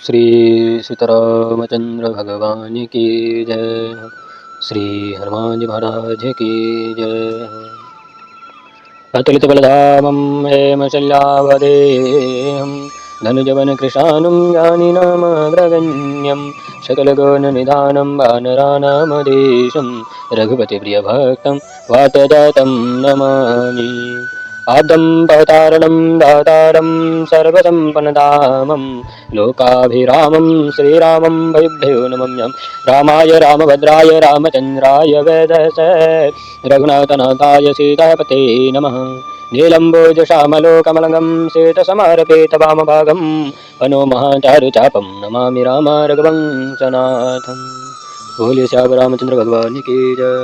श्री सीतारामचंद्र भगवान की जय। श्री हनुमान जी महाराज की जय। अतुलित बलधामं हेमशल्यावदेहं धनुजवन कृशानं ज्ञानिनामग्रगण्यं सकलगुणनिधानं वानराणामधीशं रघुपतिप्रियभक्तं वातजातं नमामि। आद्यं पवतारणं दातारं सर्वसम्पन्नधामं लोकाभिरामं श्रीरामं भयुभ्यो नमम्यं। रामाय रामभद्राय रामचन्द्राय वेदसे रघुनाथनाथाय सीतापते नमः। नीलम्बोजश्यामलोकमलगं श्वेतसमारपेत वामभागं वनो महाचारुचापं नमामि राम रघुवंशनाथं। बोलिए श्याम रामचंद्र भगवान की जय।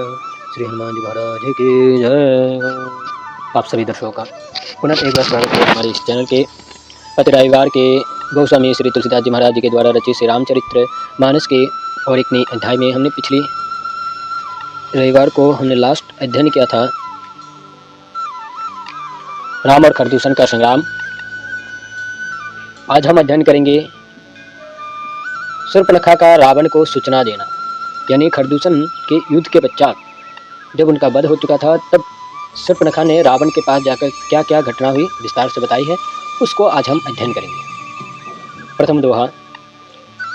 श्री हनुमान जी महाराज की जय। आप सभी दर्शकों का पुनः एक बार स्वागत है हमारे इस चैनल के प्रति रविवार के गोस्वामी श्री तुलसीदास जी महाराज जी के द्वारा रचित श्री रामचरित्र मानस के और एक नई अध्याय में हमने पिछली रविवार को हमने लास्ट अध्ययन किया था राम और खरदूषण का संग्राम। आज हम अध्ययन करेंगे शूर्पणखा का रावण को सूचना देना, यानी खरदूषण के युद्ध के पश्चात जब उनका वध हो चुका था तब शूर्पणखा ने रावण के पास जाकर क्या क्या घटना हुई विस्तार से बताई है, उसको आज हम अध्ययन करेंगे। प्रथम दोहा।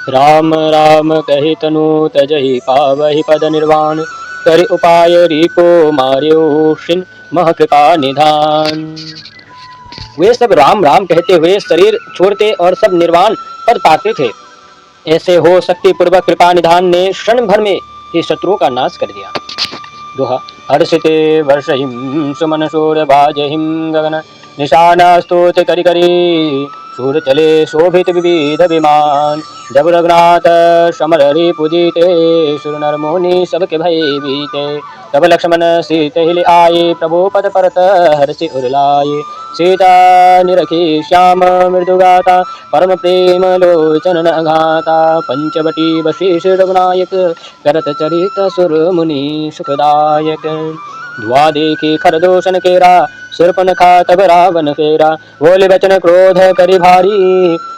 राम राम कहि तनु तजहि पावहि पद निर्वाण करि उपाय रिपो मार्यो शिन मह कृपा निधान। वे सब राम राम कहते हुए शरीर छोड़ते और सब निर्वाण पद पाते थे। ऐसे हो शक्ति पूर्वक कृपा निधान ने क्षण भर में ही शत्रुओं का नाश कर दिया। दोहा। हर्षिते वर्षहिं सुमन शूर बाजहिं गगन निशाना स्तोत करि करि सूर चले शोभित विविध विमान। जब रघुनाथ समर रिपुजीते सुर नर मुनि सबके भय बीते। तब लक्ष्मण सीते हिल आए प्रभु पद परत हर्षि उरलाए। सीता निरखी श्याम मृदुगाता परम प्रेम लोचन अघाता। पंचवटी वशीष रघुनायक करत चरित सुर मुनि सुखदायक। धुआ देखी खरदूषण केरा शूर्पणखा तब रावण फेरा। बोले वचन क्रोध करि भारी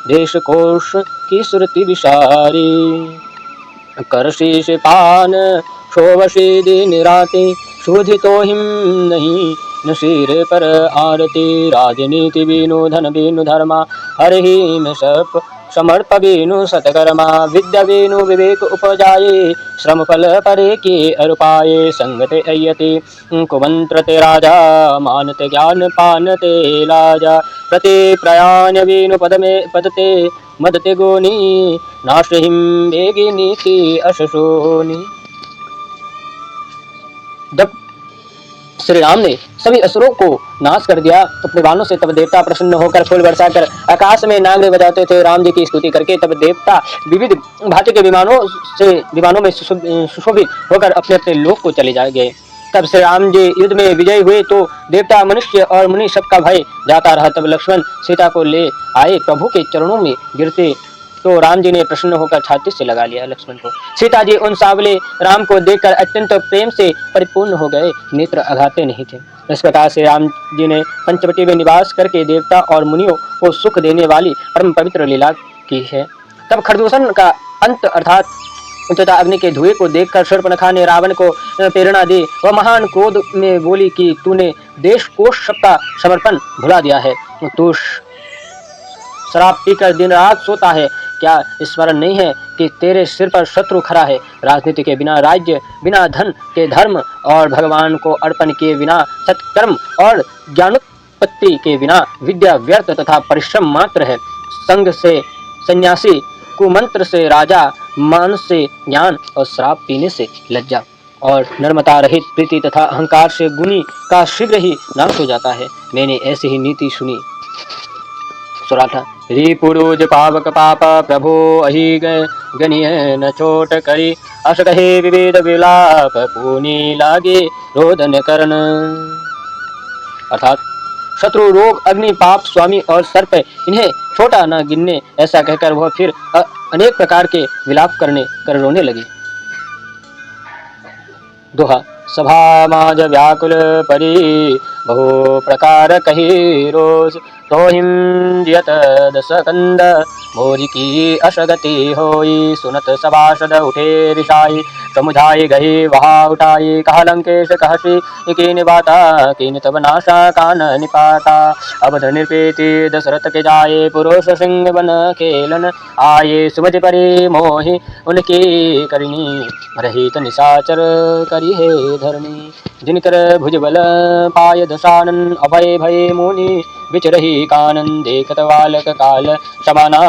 देश कोश की सुरति विशारी। कर शीश पान शोभशी दिन राति शोधितो हिम नहीं न सिर पर आरती। राजनीति बीनु धन बीनु धर्मा हरहि में सप समर्प बीनु सतकर्मा। विद्या बीनु विवेक उपजाये श्रम फल परे के अरुपाये। संगते अयति कुमंत्रते राजा मानते ज्ञान पानते लाजा। प्रति प्रयाण बीनु पद में पदते मदते गोनी नाशहिम बेगी नीति अशोनी। जब श्री राम ने सभी असुरों को नाश कर दिया अपने बाणों से, तब देवता प्रसन्न होकर फूल बरसाकर आकाश में नागरे बजाते थे। राम जी की स्तुति करके तब देवता विविध भांति के विमानों में सुशोभित होकर अपने अपने लोक को चले गए। तब श्री राम जी युद्ध में विजयी हुए तो देवता मनुष्य और मुनि सबका भय जाता रहा। तब लक्ष्मण सीता को ले आए, प्रभु के चरणों में गिरते तो राम जी ने प्रसन्न होकर छाती से लगा लिया लक्ष्मण को। सीता जी उन सावले राम को देखकर अत्यंत प्रेम से परिपूर्ण हो गए, नेत्र अघाते नहीं थे। इस प्रकार से राम जी ने पंचवटी में निवास करके देवता और मुनियों को सुख देने वाली परम पवित्र लीला की है। तब खरदूषण का अंत अर्थात तथा अग्नि के धुएं को देखकर शूर्पणखा ने रावण को प्रेरणा दी। वह महान क्रोध में बोली कि तूने देश कोश सबका समर्पण भुला दिया है। तू शराब पीकर दिन रात सोता है, क्या स्मरण नहीं है कि तेरे सिर पर शत्रु खड़ा है। राजनीति के बिना राज्य, बिना धन के धर्म और भगवान को अर्पण किए बिना सत्कर्म और ज्ञानोत्पत्ति के बिना विद्या व्यर्थ तथा परिश्रम मात्र है। संग से सन्यासी, कुमंत्र से राजा, मान से ज्ञान और श्राप पीने से लज्जा और नर्मता रहित प्रीति तथा अहंकार से गुणी का शीघ्र ही नाश हो जाता है। मैंने ऐसी ही नीति सुनी। सुराठा। रिपुरुज पावक पाप प्रभु अहि गनिय न छोट करी। अस कहे विविध विलाप पूनी लागे रोदन करन। अर्थात शत्रु, रोग, अग्नि, पाप, स्वामी और सर्प इन्हें छोटा न गिनने, ऐसा कहकर वह फिर अनेक प्रकार के विलाप कर रोने लगे। दोहा। सभा माज व्याकुल परी बहु प्रकार कही रोज। तोहिम जियत दशकंद भोज की असगति होई, सुनत सभासद उठे रिसाई, समुझाई गई वहा उठाई, कहा लंकेश कहसी कीन बाता, कीन तब नाशा कान निपाता। अवध निपेति दशरथ के जाए, पुरुष सिंह बन खेलन आए, सुमति परि मोहि उनकी करनी, रहित निशाचर करी है धरणी। जिनकर भुजबल पाय दशानन, अभय भय मुनि विचरही कानन, देखत बालक काल समाना,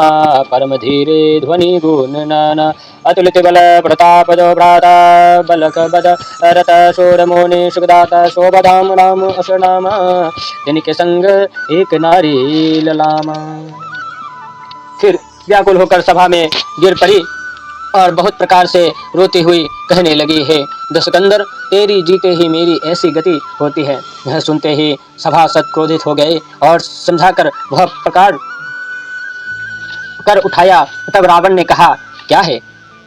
परम धीरे ध्वनि गुण नाना। अतुलित बल प्रताप जो भ्राता, बलक बद रत शूर मोनि सुखदाता, शोभधाम राम असनामा, जिनके संग एक नारी ललामा। फिर व्याकुल होकर सभा में गिर पड़ी और बहुत प्रकार से रोती हुई कहने लगी, है दशकंदर, तेरी जीते ही मेरी ऐसी गति होती है। यह सुनते ही सभासद क्रोधित हो गए और समझाकर वह प्रकार कर उठाया। तब रावण ने कहा, क्या है,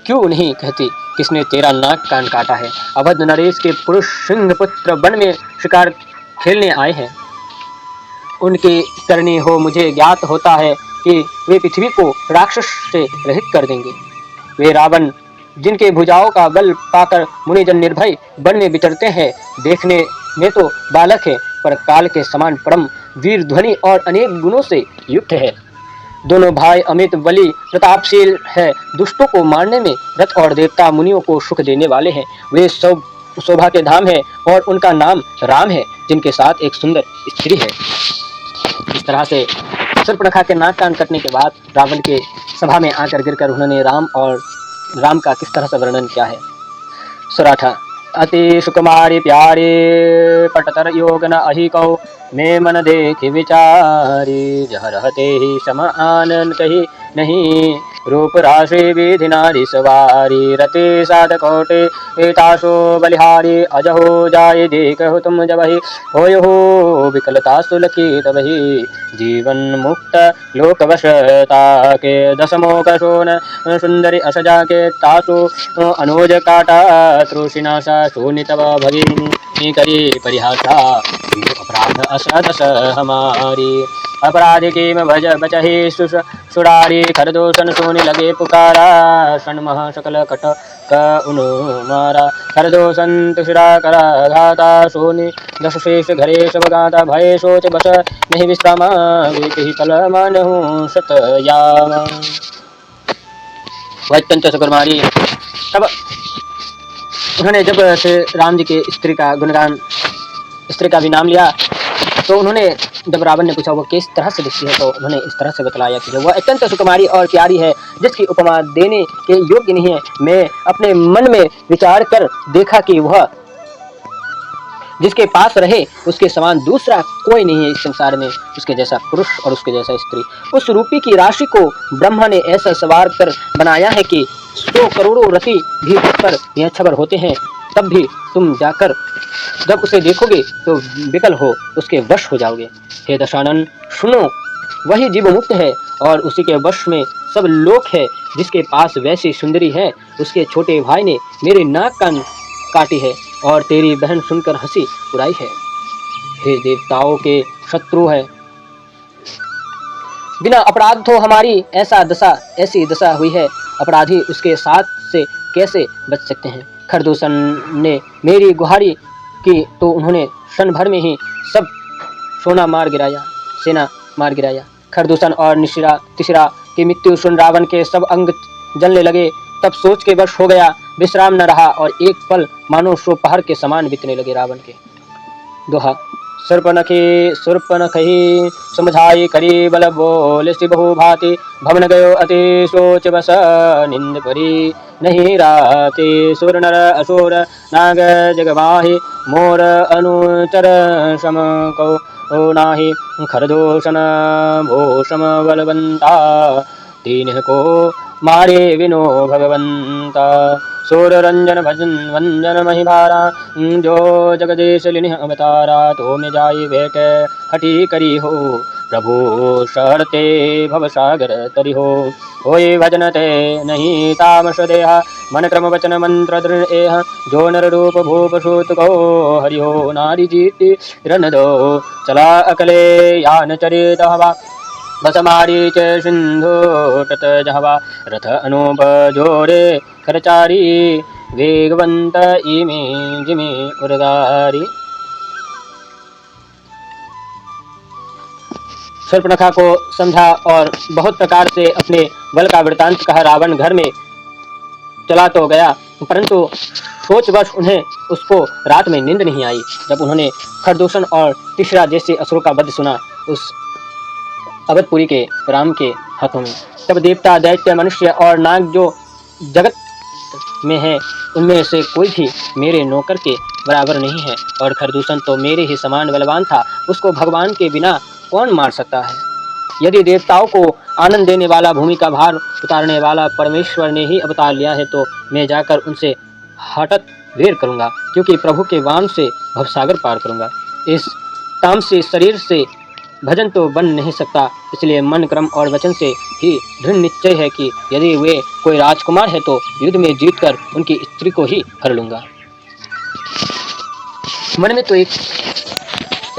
क्यों नहीं कहती, किसने तेरा नाक कान काटा है? अवध नरेश के पुरुष सिंह पुत्र वन में शिकार खेलने आए हैं, उनकी करनी हो मुझे ज्ञात होता है कि वे पृथ्वी को राक्षस से रहित कर देंगे। वे रावण जिनके भुजाओं का बल पाकर मुनिजन निर्भय वन में विचरते हैं, देखने में तो बालक है, पर काल के समान परम वीर ध्वनि और अनेक गुणों से युक्त है। दोनों भाई अमित बलि प्रतापशील है, दुष्टों को मारने में रथ और देवता मुनियों को सुख देने वाले हैं। वे शोभा के धाम है और उनका नाम राम है, जिनके साथ एक सुंदर स्त्री है। इस तरह से शूर्पणखा के नाक कान कटने के बाद रावण के सभा में आकर गिरकर उन्होंने राम का किस तरह से वर्णन किया है। सुराठा। अति सुकुमारी प्यारी, पटतर योग न अहि कौ, मैं मन देखि विचारी, जह रहते ही सम आनंद कही नहीं, रूप राशि विधि नारी सवारी, रति साध कोटे एतासो बलिहारी, अजहो जाय देखहु तुम जबहि, होयहो विकलता सुलकी तबहि, जीवन मुक्त लोक वशता के, दशमो कसोन सुंदरी असजा के, तासु अनुज काटा तृषिनाशा, सोनि तब भगिनी करी परिहासा, अपराध असदस हमारी, अपराध की में भज बचही सुरारी, खरदूषण सोने लगे पुकारा, सन्मह सकल कट का उन मारा, खरदूषण तुषरा करा घाता, सोनी दस शेष घरे सब गाता, भय सोच बस नहीं विश्रामा, वे कही कल मानहु सतयामा। वैत्यंत सुकुमारी। तब उन्होंने जब से राम जी के स्त्री का भी नाम लिया, तो उन्होंने जब रावण ने पूछा वो किस तरह से दिखती है, तो उन्होंने इस तरह से बतलाया कि वह अत्यंत सुकुमारी और प्यारी है, जिसकी उपमा देने के योग्य नहीं है। मैं अपने मन में विचार कर देखा कि वह जिसके पास रहे उसके समान दूसरा कोई नहीं है इस संसार में, उसके जैसा पुरुष और उसके जैसा स्त्री। उस रूपी की राशि को ब्रह्मा ने ऐसा सवार कर बनाया है कि 100 करोड़ों रति भी उस पर यह छबर होते हैं, तब भी तुम जाकर जब उसे देखोगे तो विकल हो उसके वश हो जाओगे। हे दशानन, सुनो, वही जीव मुक्त है और उसी के वश में सब लोक है। जिसके पास वैसी सुंदरी है, उसके छोटे भाई ने मेरे नाक कान काटी है और तेरी बहन सुनकर हंसी उड़ाई है। हे देवताओं के शत्रु है, बिना अपराध तो हमारी ऐसी दशा हुई है, अपराधी उसके साथ से कैसे बच सकते हैं। खरदूषण ने मेरी गुहारी की तो उन्होंने क्षण भर में ही सब सेना मार गिराया। खरदूषण और तिसरा की मृत्यु सुन रावण के सब अंग जलने लगे। तब सोच के वश हो गया, विश्राम न रहा और एक पल मानो सो पहर के समान बीतने लगे रावण के। दोहा। सुर्पनखहि समझाई करी बल बोल सि बहु भांति, भवन गयो अति सोच बस निंद परी नहीं राति। सुर नर असुर नाग जगमाहि, मोर अनुचर सम को नाही। खरदूषण भूषम बलवंता, तीन को मारे विनो भगवंता। सूर रंजन भजन वंजन महिभारा, जो जगदीश लिनि अवतारा। तो में जाई भेट हटी करी हो, प्रभु शरते भव सागर तरि हो। होय भजन ते नहीं तामस देहा, मन क्रम वचन मंत्र दृढ़ एह। जो नर रूप भूप सूत को, हरि हो नारी जीति रन दो। चला अकले यान चरित हवा, बस मारीच सिंधु तट जहवा रथ अनूप जोरे खरचारी वेगवंत इमे जिमे उर्गारी। शूर्पणखा को समझा और बहुत प्रकार से अपने बल का वृतांत कहा। रावण घर में चला तो गया, परंतु सोचवश उन्हें उसको रात में नींद नहीं आई। जब उन्होंने खरदूषण और तीसरा जैसे असुरों का वध सुना उस अवधपुरी के राम के हाथों में, तब देवता, दैत्य, मनुष्य और नाग जो जगत में है उनमें से कोई भी मेरे नौकर के बराबर नहीं है। और खरदूषण तो मेरे ही समान बलवान था, उसको भगवान के बिना कौन मार सकता है। यदि देवताओं को आनंद देने वाला, भूमि का भार उतारने वाला परमेश्वर ने ही अवतार लिया है तो मैं जाकर उनसे हठत वेर करूंगा, क्योंकि प्रभु के वाम से भवसागर पार करूंगा। इस तामसी शरीर से भजन तो बन नहीं सकता, इसलिए मन, क्रम और वचन से ही दृढ़ निश्चय है कि यदि वे कोई राजकुमार है तो युद्ध में जीतकर उनकी स्त्री को ही हर लूंगा। मन में तो एक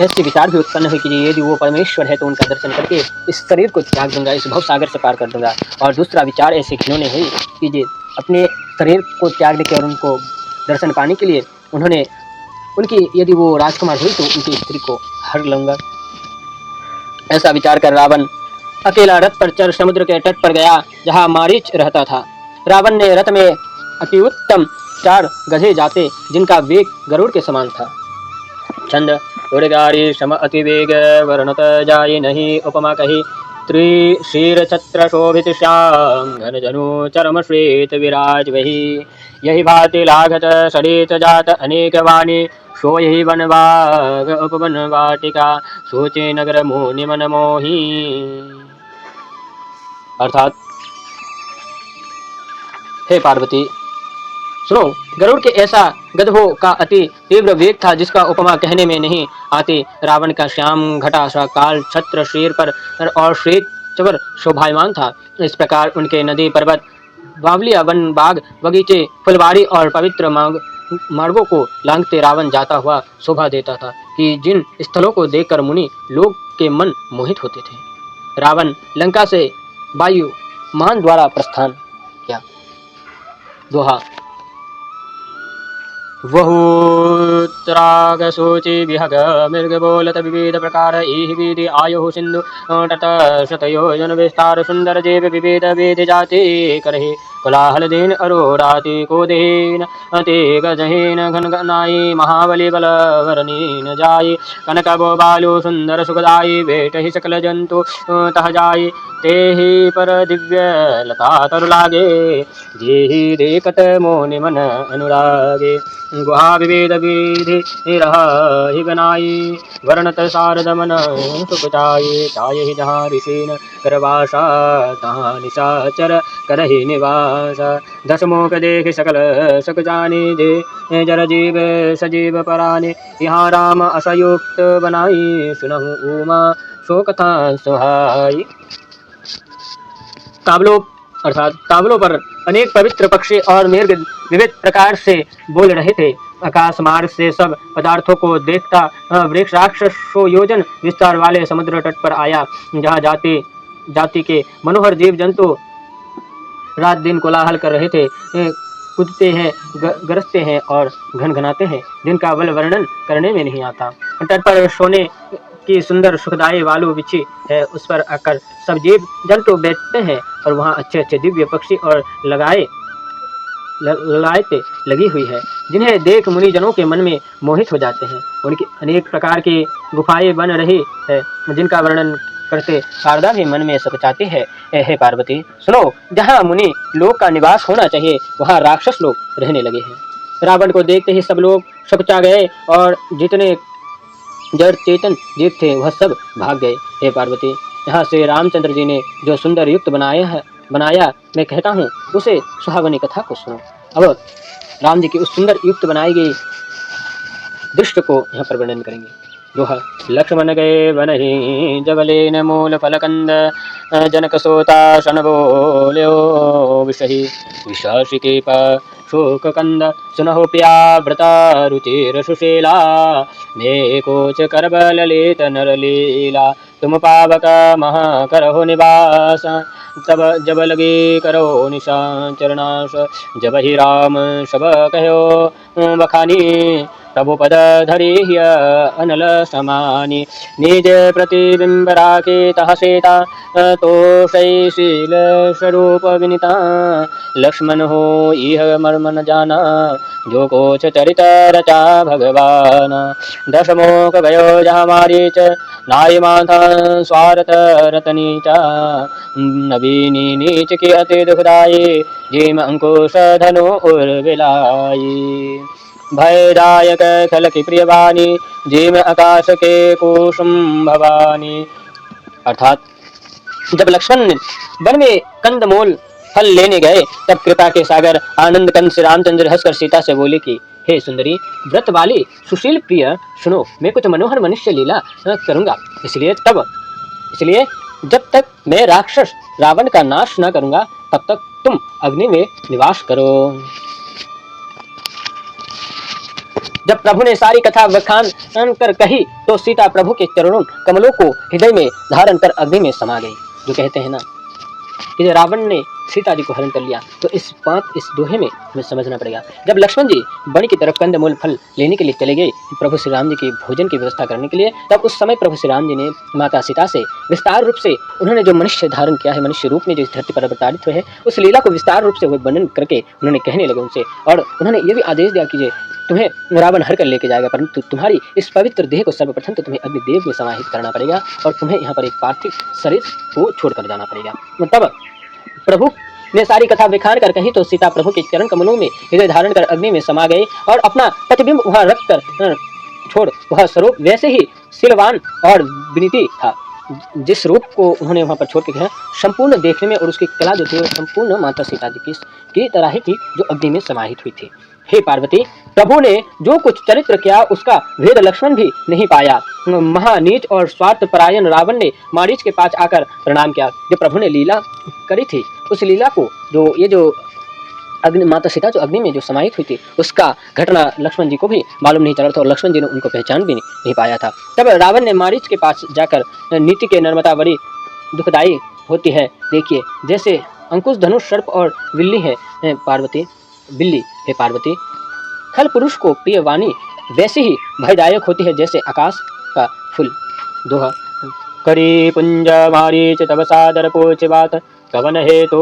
ऐसे विचार भी उत्पन्न हुई कि यदि वो परमेश्वर है तो उनका दर्शन करके इस शरीर को त्याग दूंगा, इस भवसागर से पार कर दूंगा। और दूसरा विचार ऐसे घिनौने हुई कि अपने शरीर को त्याग देकर और उनको दर्शन पाने के लिए उन्होंने उनकी, यदि वो राजकुमार हुई तो उनकी स्त्री को हर लूंगा। ऐसा विचार कर रावण अकेला रथ पर चढ़ समुद्र के तट पर गया जहाँ मारीच रहता था। रावण ने रथ में अति उत्तम 4 गधे जाते जिनका वेग गरुड़ के समान था। छंद उड़गारी सम अति वेग वर्णत जाय नहीं उपमा कही। त्रिशीर छत्र शोभित श्याम घन जनु चरम श्वेत विराज वही। यही भांति लाघत सरित जात अनेक वाणी। सो यही वन बाग उपवन वाटिका सोचे नगर मोनि मन मोही। अर्थात हे पार्वती सुनो, गरुड़ के ऐसा गधों का अति तीव्र वेग था जिसका उपमा कहने में नहीं आती। रावण का श्याम घटा सा काल छत्र शीर पर और श्वेत चवर शोभायमान था। इस प्रकार उनके नदी, पर्वत, बावलिया, वन, बाग, बगीचे, फुलवारी और पवित्र मार्गों को लांघते रावण जाता हुआ शोभा देता था कि जिन स्थलों को देखकर मुनि लोग के मन मोहित होते थे। रावण लंका से वायु मान द्वारा प्रस्थान किया। दोहा वहुत्राग सूचि विहग मृग बोलत विविध प्रकार इह विधि आयु सिंधु तट शतयोजन विस्तार सुंदर जीव विविध विधि जाति करहि कोलाहल दीन अरोराति को देन अति गजहीन घन घनाई महाबली बल वरनीन जाई। कनक बो बालु सुंदर सुखदाई बेट ही सकल जंतु तह जाई। ते ही पर दिव्य लता तरु लागे जेहि देखत मोनि मन अनुरागे। गुहा विवेद विधि रही बनाई वर्णत शारद मन सुखचाये। चाये ही जहाँ ऋषिन करवासा तहाँ निशाचर करहि निवास। दशमुख देख सकल सक जानी दे जर जीव सजीव पराने। यहाँ राम असयुक्त बनाई सुनहु उमा सो कथा सुहाई। काबलों अर्थात तावलों पर अनेक पवित्र पक्षी और मृग विविध प्रकार से बोल रहे थे। आकाश मार्ग से सब पदार्थों को देखता वृक्ष राक्षस 100 योजन विस्तार वाले समुद्र तट पर आया, जहाँ जाति जाति के मनोहर जीव जंतु रात दिन कोलाहल कर रहे थे, कूदते हैं, गरजते हैं और घनघनाते हैं, जिनका बल वर्णन करने में नहीं आता। तट पर सोने की सुंदर सुखदायी वालू बिछी है, उस पर आकर सब जीव जंतु बैठते हैं और वहाँ अच्छे अच्छे दिव्य पक्षी और ललायतें लगी हुई है, जिन्हें देख मुनिजनों के मन में मोहित हो जाते हैं। उनकी अनेक प्रकार की गुफाएं बन रही है, जिनका वर्णन करते शारदा भी मन में सकुचाती है। हे पार्वती सुनो, जहाँ मुनि लोग का निवास होना चाहिए वहाँ राक्षस लोग रहने लगे हैं। रावण को देखते ही सब लोग सकुचा गए और जितने जड़ चेतन जीव थे वह सब भाग गए। हे पार्वती, यहाँ से रामचंद्र जी ने जो सुंदर युक्त बनाया मैं कहता हूँ उसे सुहावनी कथा को सुनो। अब राम जी की उस सुंदर युक्त बनाई गई दृश्य को यहाँ पर वर्णन करेंगे। दोहा लक्ष्मण गए वनहि जबलेन मूल फलकंद जनक सोता शन बोल्यो विषहि विशासिके शोककंद सुनहो प्रिया व्रता रुचिर सुशीला मे कोच करबल लेत नरलीला तुम पावक महा करहो निवास तब जब लगे करो निशान चरणाश जब ही राम सब कहो बखानी प्रभु पद धरी अनल समानी निज प्रतिबिंब राखे तह सेता तो शैशील स्वरूप विनिता लक्ष्मण हो इह मर्म न जाना जो कोच चरित रचा भगवान दशमोक भयो जहाँ मारीच नाय माथा स्वारत रतनीचा नवीनी नीच के अति दुखदाई जिम अंकुश धनु उर्विलाई भयदायक खल की प्रियवाणी जिम आकाश के कुसुम भवानी। अर्थात जब लक्ष्मण वन में कंदमूल फल लेने गए तब कृपा के सागर आनंद कंद से रामचंद्र हंसकर सीता से बोले कि हे सुंदरी व्रत वाली सुशील प्रिय सुनो, मैं कुछ मनोहर मनुष्य लीला करूंगा, इसलिए जब तक मैं राक्षस रावण का नाश न करूंगा तब तक तुम अग्नि में निवास करो। जब प्रभु ने सारी कथा बखान कर कही तो सीता प्रभु के चरणों कमलों को हृदय में धारण कर अग्नि में समा गई। जो कहते हैं ना कि जब रावण ने सीता जी को हरण कर लिया तो इस दोहे में हमें समझना पड़ेगा। जब लक्ष्मण जी वन की तरफ कंदमूल फल लेने के लिए चले गए प्रभु श्री राम जी की भोजन की व्यवस्था करने के लिए, तब उस समय प्रभु श्री राम जी ने माता सीता से विस्तार रूप से उन्होंने जो मनुष्य धारण किया है, मनुष्य रूप में जो इस धरती पर अवतरित हुए हैं, उस लीला को विस्तार रूप से वर्णन करके उन्होंने कहने लगे उनसे। और उन्होंने ये भी आदेश दिया कि तुम्हें रावण हर कर लेके जाएगा, परंतु तुम्हारी इस पवित्र देह को सर्वप्रथम तो तुम्हें अग्निदेव में समाहित करना पड़ेगा और तुम्हें यहाँ पर एक पार्थिव शरीर को छोड़कर जाना पड़ेगा। तब प्रभु ने सारी कथा विखान कर कही तो सीता प्रभु के चरण कमलों में हृदय धारण कर अग्नि में समा गए और अपना प्रतिबिंब वहां रख कर छोड़ वह स्वरूप वैसे ही सिलवान और विनीति था जिस रूप को उन्होंने वहां पर छोड़ के गया, संपूर्ण देखने में और उसकी कला जो थी संपूर्ण माता सीता जी की तरह ही थी जो अग्नि में समाहित हुई थी। हे पार्वती, प्रभु ने जो कुछ चरित्र किया उसका भेद लक्ष्मण भी नहीं पाया। महानीच और स्वार्थ परायण रावण ने मारीच के पास आकर प्रणाम किया। जो प्रभु ने लीला करी थी उस लीला को जो अग्नि माता सीता जो अग्नि में जो समाहित हुई थी उसका घटना लक्ष्मण जी को भी मालूम नहीं चला था और लक्ष्मण जी ने उनको पहचान भी नहीं पाया था। तब रावण ने मारीच के पास जाकर नीति के नर्मता बड़ी दुखदायी होती है। देखिए जैसे अंकुश धनुष सर्प और बिल्ली है पार्वती खल पुरुष को प्रिय वाणी वैसे ही भयदायक होती है जैसे आकाश का फूल। दोहा करी पुंज मारीच तब सादर पोच बात कवन हेतु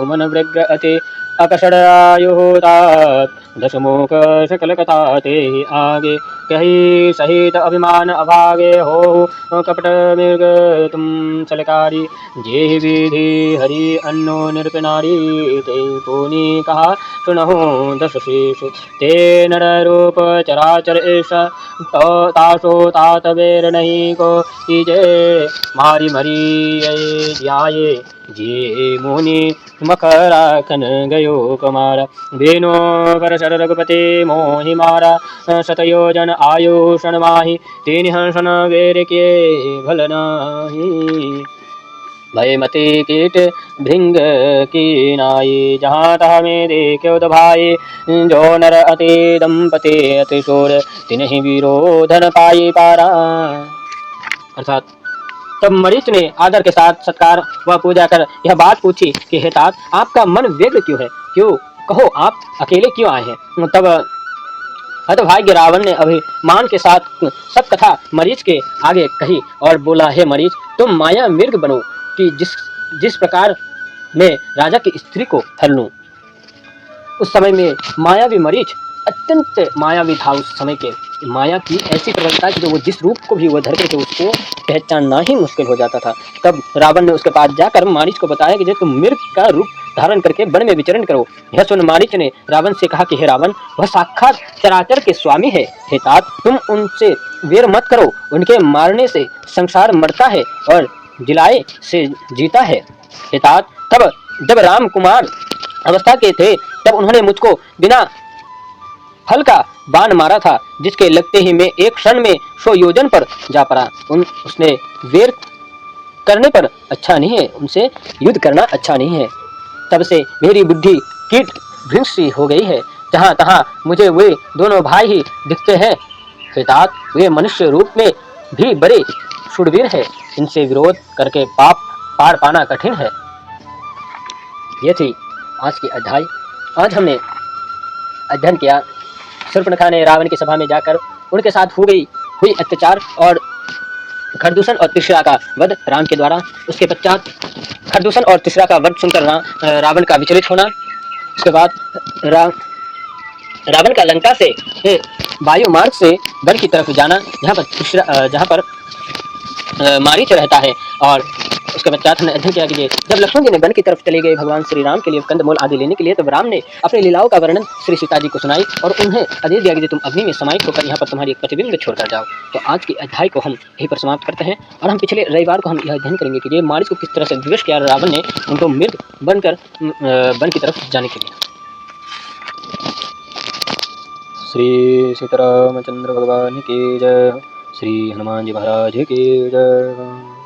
मन वृग्र अति अकषणायुतात दशमोक सकल कथा ते आगे कही सहित अभिमान अभागे हो कपट मृग तुम सलकारी जे विधि हरि अन्नो नृपनारी ते पुनि कहा सुनहो दश शेष ते नर रूप चराचर ऐसा तासो तात वेर नहीं को कीजे मारी मरी जाये जे मुनि मकराखन गयो कुमार बेनो कर शर रघुपति मोहि मारा शतयोजन आयुषण माहि तीन हंसन वेर के भल नाही भय मते कीट भृंग की नाई जहाँ तहाँ में देखे भाई जो नर अति दंपति अति शोर तिन्हि विरोधन पाई पारा। अर्थात तब मरीच ने आदर के साथ सत्कार व पूजा कर यह बात पूछी कि हे तात, आपका मन व्यग्र क्यों है, क्यों कहो आप अकेले क्यों आए हैं। तब हतभाग्य रावण ने अभिमान के साथ सब कथा मरीच के आगे कही और बोला, हे मरीच, तुम माया मृग बनो कि जिस प्रकार मैं राजा की स्त्री को हर लूं। उस समय में मायावी मरीच अत्यंत मायावी था। उस समय के माया की ऐसी प्रबलता कि वो जिस रूप को भी वो धरते थे उसको पहचानना ही मुश्किल हो जाता था। तब रावण ने उसके पास जाकर मारीच को बताया कि जब तुम मृग का रूप धारण करके वन में विचरण करो। यह सुन मारीच ने रावण से कहा कि हे रावण, वह साक्षात चराचर के स्वामी है। हे तात, तुम उनसे वेर मत करो, उनके मारने से संसार मरता है और जिलाए से जीता है। हे तात, तब जब राम कुमार अवस्था के थे तब उन्होंने मुझको बिना फल का बाण मारा था, जिसके लगते ही मैं एक क्षण में 100 योजन पर जा पड़ा। उसने वेर करने पर अच्छा नहीं है, उनसे युद्ध करना अच्छा नहीं है। तब से मेरी बुद्धि कीट भृंश सी हो गई है। जहाँ तहाँ मुझे वे दोनों भाई ही दिखते हैं। हे तात, वे मनुष्य रूप में भी बड़े शूरवीर है। इनसे विरोध करके पाप पार पाना कठिन है। ये थी आज की अध्याय। आज हमने अध्ययन किया शूर्पणखा ने रावण की सभा में जाकर उनके साथ हुई अत्याचार और खरदूषण और तिसरा का वध राम के द्वारा। उसके पश्चात खरदूषण और तिसरा का वध सुनकर रावण का विचलित होना। उसके बाद रावण का लंका से वायु मार्ग से वन की तरफ जाना, जहाँ पर मारीच रहता है। और उसके पश्चात हमने अध्ययन किया कि जब लक्ष्मण जी ने वन की तरफ चले गए भगवान श्री राम के लिए कंदमूल आदि लेने के लिए, तब राम ने अपनी लीलाओं का वर्णन श्री सीता जी को सुनाई और उन्हें आदेश दिया कि तुम अग्नि में समाहित होकर यहाँ पर तुम्हारी एक प्रतिबिंब छोड़कर जाओ। तो आज की अध्याय को हम यहीं पर समाप्त करते हैं और हम पिछले रविवार को हम यह अध्ययन करेंगे कि मारीच को किस तरह से विवश किया रावण ने उनको मृग बनकर वन की तरफ जाने के लिए। श्री सीतारामचंद्र भगवान की जय। श्री हनुमान जी महाराज की जय।